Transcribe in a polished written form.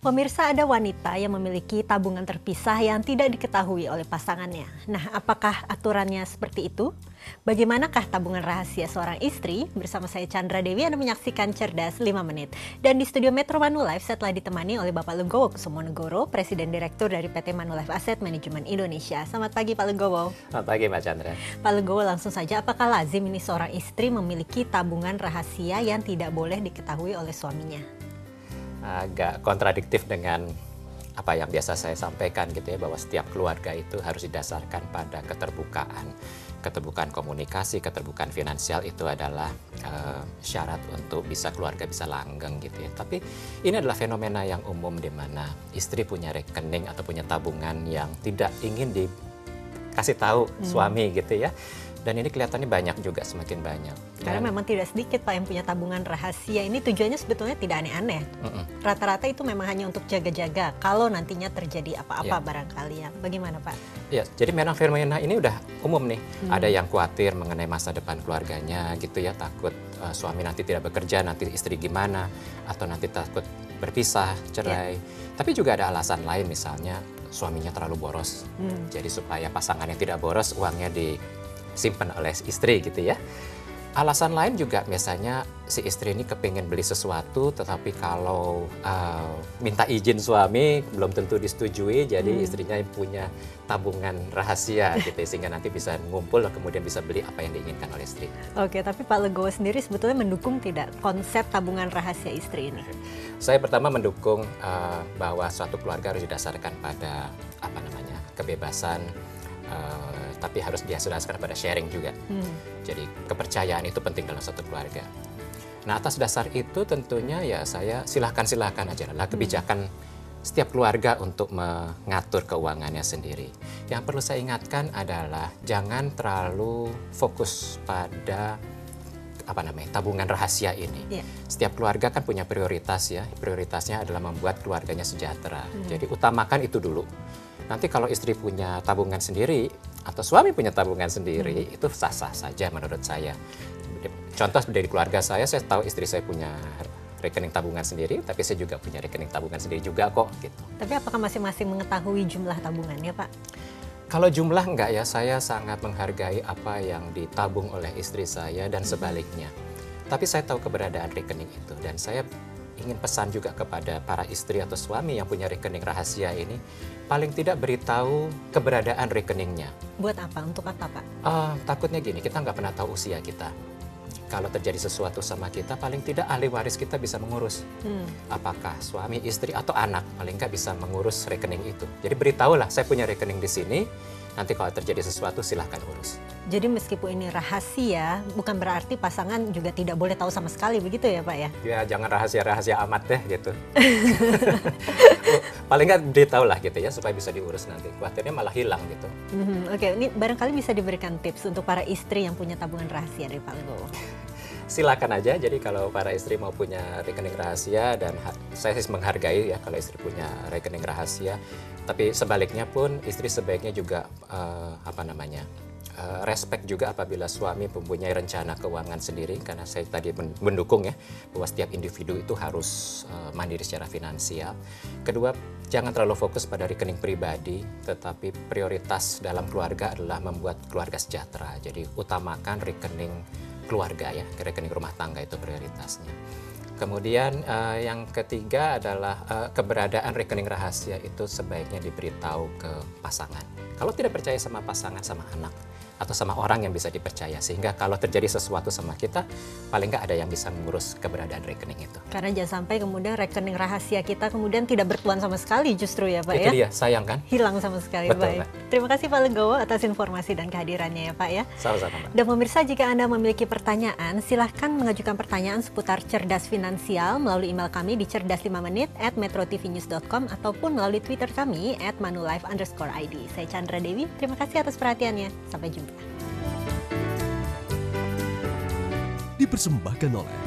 Pemirsa, ada wanita yang memiliki tabungan terpisah yang tidak diketahui oleh pasangannya. Nah, apakah aturannya seperti itu? Bagaimanakah tabungan rahasia seorang istri? Bersama saya Chandra Dewi, Anda menyaksikan Cerdas 5 Menit. Dan di studio Metro Manulife saya telah ditemani oleh Bapak Legowo Kusumonegoro, Presiden Direktur dari PT Manulife Asset Management Indonesia. Selamat pagi Pak Legowo. Selamat pagi Mbak Chandra. Pak Legowo, langsung saja, apakah lazim ini seorang istri memiliki tabungan rahasia yang tidak boleh diketahui oleh suaminya? Agak kontradiktif dengan apa yang biasa saya sampaikan gitu ya, bahwa setiap keluarga itu harus didasarkan pada keterbukaan komunikasi, keterbukaan finansial itu adalah syarat untuk keluarga bisa langgeng gitu ya. Tapi ini adalah fenomena yang umum di mana istri punya rekening atau punya tabungan yang tidak ingin dikasih tahu suami gitu ya. Dan ini kelihatannya banyak juga, semakin banyak. Karena memang tidak sedikit Pak yang punya tabungan rahasia. Ini tujuannya sebetulnya tidak aneh-aneh. Rata-rata itu memang hanya untuk jaga-jaga kalau nantinya terjadi apa-apa barangkali ya. Bagaimana Pak? Ya, jadi memang fenomena ini udah umum nih. Ada yang khawatir mengenai masa depan keluarganya gitu ya, takut suami nanti tidak bekerja, nanti istri gimana, atau nanti takut berpisah, cerai. Tapi juga ada alasan lain, misalnya suaminya terlalu boros. Jadi supaya pasangannya tidak boros, uangnya disimpan oleh istri gitu ya. Alasan lain juga biasanya si istri ini kepingin beli sesuatu, tetapi kalau minta izin suami belum tentu disetujui, jadi istrinya punya tabungan rahasia gitu ya, sehingga nanti bisa ngumpul kemudian bisa beli apa yang diinginkan oleh istri. Oke, tapi Pak Legowo sendiri sebetulnya mendukung tidak konsep tabungan rahasia istri ini? Saya pertama mendukung bahwa suatu keluarga harus didasarkan pada kebebasan, tapi harus didasarkan pada sharing juga. Jadi kepercayaan itu penting dalam satu keluarga. Nah, atas dasar itu tentunya ya saya silahkan aja lah kebijakan setiap keluarga untuk mengatur keuangannya sendiri. Yang perlu saya ingatkan adalah jangan terlalu fokus pada tabungan rahasia ini. Setiap keluarga kan punya prioritas ya. Prioritasnya adalah membuat keluarganya sejahtera. Jadi utamakan itu dulu. Nanti kalau istri punya tabungan sendiri atau suami punya tabungan sendiri, itu sah-sah saja menurut saya. Contoh dari keluarga saya tahu istri saya punya rekening tabungan sendiri, tapi saya juga punya rekening tabungan sendiri juga kok gitu. Tapi apakah masing-masing mengetahui jumlah tabungannya Pak? Kalau jumlah enggak ya, saya sangat menghargai apa yang ditabung oleh istri saya dan sebaliknya. Tapi saya tahu keberadaan rekening itu, dan saya ingin pesan juga kepada para istri atau suami yang punya rekening rahasia ini, paling tidak beritahu keberadaan rekeningnya. Buat apa? Untuk apa Pak? Takutnya gini, kita nggak pernah tahu usia kita. Kalau terjadi sesuatu sama kita, paling tidak ahli waris kita bisa mengurus. Apakah suami, istri, atau anak, paling nggak bisa mengurus rekening itu. Jadi beritahulah, saya punya rekening di sini, nanti kalau terjadi sesuatu silahkan urus. Jadi meskipun ini rahasia, bukan berarti pasangan juga tidak boleh tahu sama sekali, begitu ya Pak ya? Ya jangan rahasia-rahasia amat deh gitu. Paling nggak beritahu lah gitu ya, supaya bisa diurus nanti. Khawatirnya malah hilang gitu. Oke, ini barangkali bisa diberikan tips untuk para istri yang punya tabungan rahasia dari Pak Legowo. Silakan aja, jadi kalau para istri mau punya rekening rahasia, dan saya sih menghargai ya kalau istri punya rekening rahasia, tapi sebaliknya pun istri sebaiknya juga respect juga apabila suami mempunyai rencana keuangan sendiri, karena saya tadi mendukung ya bahwa setiap individu itu harus mandiri secara finansial. Kedua, jangan terlalu fokus pada rekening pribadi, tetapi prioritas dalam keluarga adalah membuat keluarga sejahtera. Jadi utamakan rekening keluarga ya, rekening rumah tangga itu prioritasnya. Kemudian yang ketiga adalah keberadaan rekening rahasia itu sebaiknya diberitahu ke pasangan. Kalau tidak percaya sama pasangan, sama anak, atau sama orang yang bisa dipercaya, sehingga kalau terjadi sesuatu sama kita, paling nggak ada yang bisa mengurus keberadaan rekening itu. Karena jangan sampai kemudian rekening rahasia kita kemudian tidak bertuan sama sekali justru ya Pak ya? Itu dia, sayang kan? Hilang sama sekali. Betul, baik. Pak. Terima kasih Pak Legowo atas informasi dan kehadirannya ya Pak ya. Sama-sama Pak. Dan pemirsa, jika Anda memiliki pertanyaan, silahkan mengajukan pertanyaan seputar cerdas finansial melalui email kami di cerdas5menit@metrotvnews.com ataupun melalui Twitter kami @manulife_id. Saya Chandra Dewi, terima kasih atas perhatiannya. Sampai jumpa. Dipersembahkan oleh